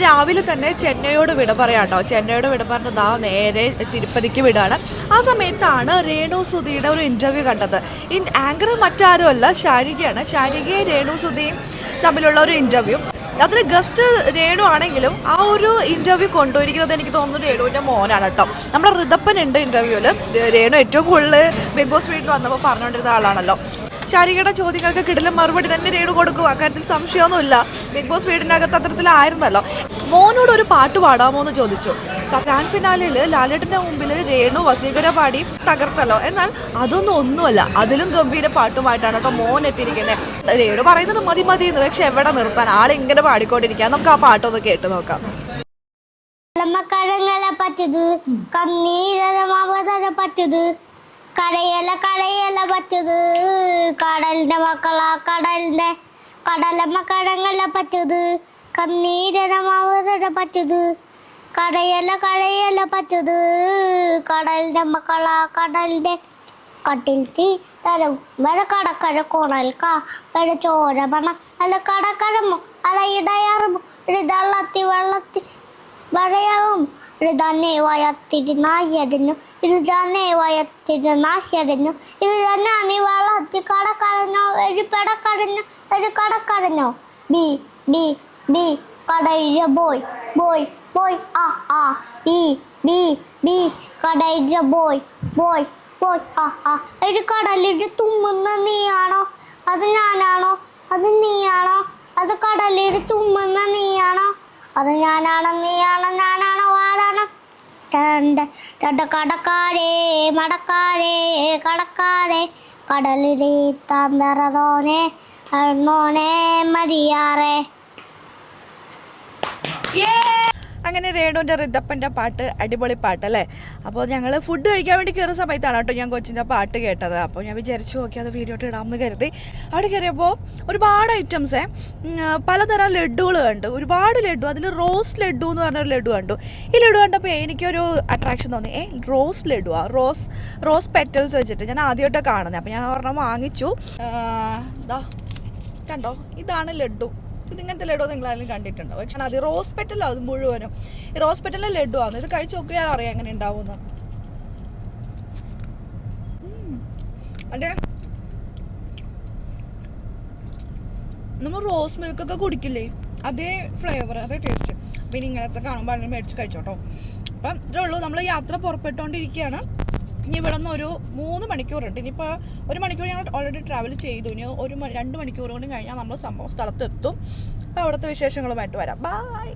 രാവിലെ തന്നെ ചെന്നൈയോട് വിട പറയാം കേട്ടോ. ചെന്നൈയോട് വിട പറഞ്ഞതാ നേരെ തിരുപ്പതിക്ക് വിടാണ്. ആ സമയത്താണ് രേണു സുധിയുടെ ഒരു ഇൻ്റർവ്യൂ കണ്ടത്. ആങ്കർ മറ്റാരുമല്ല, ശാരികയാണ്. ശാരികയും രേണു സുധിയും തമ്മിലുള്ള ഒരു ഇൻ്റർവ്യൂ. അതിൽ ഗസ്റ്റ് രേണു ആണെങ്കിലും ആ ഒരു ഇൻ്റർവ്യൂ കൊണ്ടുപോയിരിക്കുന്നത് എനിക്ക് തോന്നുന്നു രേണുവിൻ്റെ മോനാണ് കേട്ടോ. നമ്മുടെ ഋതപ്പൻ ഉണ്ട് ഇൻ്റർവ്യൂവിൽ. രേണു ഏറ്റവും കൂടുതൽ ബിഗ് ബോസ് വീട്ടിൽ വന്നപ്പോൾ പറഞ്ഞുകൊണ്ടിരുന്ന ആളാണല്ലോ. ശാരികയുടെ ചോദ്യങ്ങൾക്ക് കിടലും മറുപടി തന്നെ രേണു കൊടുക്കും, അക്കാര്യത്തിൽ സംശയമൊന്നുമില്ല. ബിഗ് ബോസ് വീടിനകത്ത് അത്തരത്തിലായിരുന്നല്ലോ. മോനോട് ഒരു പാട്ട് പാടാമോ എന്ന് ചോദിച്ചു. ഗ്രാൻഡ് ഫിനാലിൽ ലാലേട്ടൻ്റെ മുമ്പിൽ രേണു വസീകര പാടി തകർത്തല്ലോ. എന്നാൽ ഒന്നുമല്ല, അതിലും ഗംഭീര പാട്ടുമായിട്ടാണ് കേട്ടോ മോൻ എത്തിയിരിക്കുന്നത്. രേണു പറയുന്നത് മതി മതി എന്ന്, പക്ഷെ എവിടെ നിർത്താൻ, ആളിങ്ങനെ പാടിക്കൊണ്ടിരിക്കാം. നമുക്ക് ആ പാട്ടൊന്ന് കേട്ട് നോക്കാം. കടയല പറ്റത് കടലിന്റെ മക്കളാ, കടലമ്മ കടങ്ങല പറ്റത് കണ്ണീരമാവതട പറ്റത് കടയല പറ്റത് കടലിന്റെ മക്കളാ, കടലിന്റെ കട്ടിൽ തീ തരം വര കടക്കര കോണൽക്കാ വര ചോര പണം അല്ല കടക്കരമോ അടയിടയാറുമോ ഇതള്ളത്തി വെള്ളത്തി വരയാകും ഇഴുതാനേ വയത്തിരുന്നായടിഞ്ഞു ഇത് തന്നെ നീ വെള്ളത്തി കടക്കടഞ്ഞോ ഒരു പെടക്കടഞ്ഞോ ഒരു കടക്കടഞ്ഞോ ബി ബി ബി കടയില ബോയ് ബോയ് ബോയ് ആ ആ ബി ബി ബി കടയില ബോയ് ബോയ് ബോയ് ആ ആ ഒരു കടലിട്ട് തുമ്മുന്ന നീയാണോ അത് ഞാനാണോ അത് നീയാണോ അത് കടലിട്ട് തുമ്മുന്ന നീയാണോ അത് ഞാനാണോ നീയാണോ ഞാനാണോ ആരാണോ കടക്കാരേ മടക്കാരേ കടക്കാരേ കടലിലെ താമ്പറതോനെ അണ്ണോനെ മരിയാറേ. അങ്ങനെ രേണുവിൻ്റെ ഋതപ്പൻ്റെ പാട്ട് അടിപൊളി പാട്ടല്ലേ. അപ്പോൾ ഞങ്ങൾ ഫുഡ് കഴിക്കാൻ വേണ്ടി കയറുന്ന സമയത്താണ് കേട്ടോ ഞാൻ കൊച്ചിൻ്റെ പാട്ട് കേട്ടത്. അപ്പോൾ ഞാൻ വിചാരിച്ചു നോക്കി അത് വീഡിയോ ഇടാമെന്ന് കരുതി. അവിടെ കയറിയപ്പോൾ ഒരുപാട് ഐറ്റംസേ പലതരം ലഡ്ഡുകൾ കണ്ടു, ഒരുപാട് ലഡ്ഡു. അതിൽ റോസ് ലഡ്ഡു എന്ന് പറഞ്ഞൊരു ലഡ്ഡു കണ്ടു. ഈ ലഡ്ഡു കണ്ടപ്പോൾ എനിക്കൊരു അട്രാക്ഷൻ തോന്നി. റോസ് ലഡ്ഡുവാ, റോസ് പെറ്റൽസ് വെച്ചിട്ട് ഞാൻ ആദ്യമായിട്ടാണ് കാണുന്നത്. അപ്പോൾ ഞാൻ ഒരെണ്ണം വാങ്ങിച്ചു. ഇതാ കണ്ടോ, ഇതാണ് ലഡ്ഡു. ഇതിങ്ങനത്തെ ലഡു നിങ്ങളാരും കണ്ടിട്ടുണ്ടോ? പക്ഷേ അത് റോസ് പെറ്റലാണ്, അത് മുഴുവനും ഈ റോസ് പെറ്റലിലെ ലഡു ആണ്. ഇത് കഴിച്ച് നോക്കിയാൽ അറിയാം എങ്ങനെ ഉണ്ടാവുമെന്ന്. അതെ, നമ്മൾ റോസ് മിൽക്കൊക്കെ കുടിക്കില്ലേ, അതേ ഫ്ലേവർ, അതേ ടേസ്റ്റ്. പിന്നെ ഇങ്ങനത്തെ കാണുമ്പോൾ അതിന് മേടിച്ച് കഴിച്ചോട്ടോ. അപ്പം ഇത്രേ ഉള്ളൂ. നമ്മൾ യാത്ര പുറപ്പെട്ടുകൊണ്ടിരിക്കുകയാണ്. ഇനി ഇവിടെ നിന്ന് ഒരു 3 മണിക്കൂറുണ്ട്. ഇനിയിപ്പോൾ 1 മണിക്കൂർ ഞങ്ങൾ ഓൾറെഡി ട്രാവൽ ചെയ്തു. ഇനി 2 മണിക്കൂർ കൊണ്ട് കഴിഞ്ഞാൽ നമ്മൾ സ്ഥലത്തെത്തും. അപ്പോൾ അവിടുത്തെ വിശേഷങ്ങളുമായിട്ട് വരാം. ബൈ.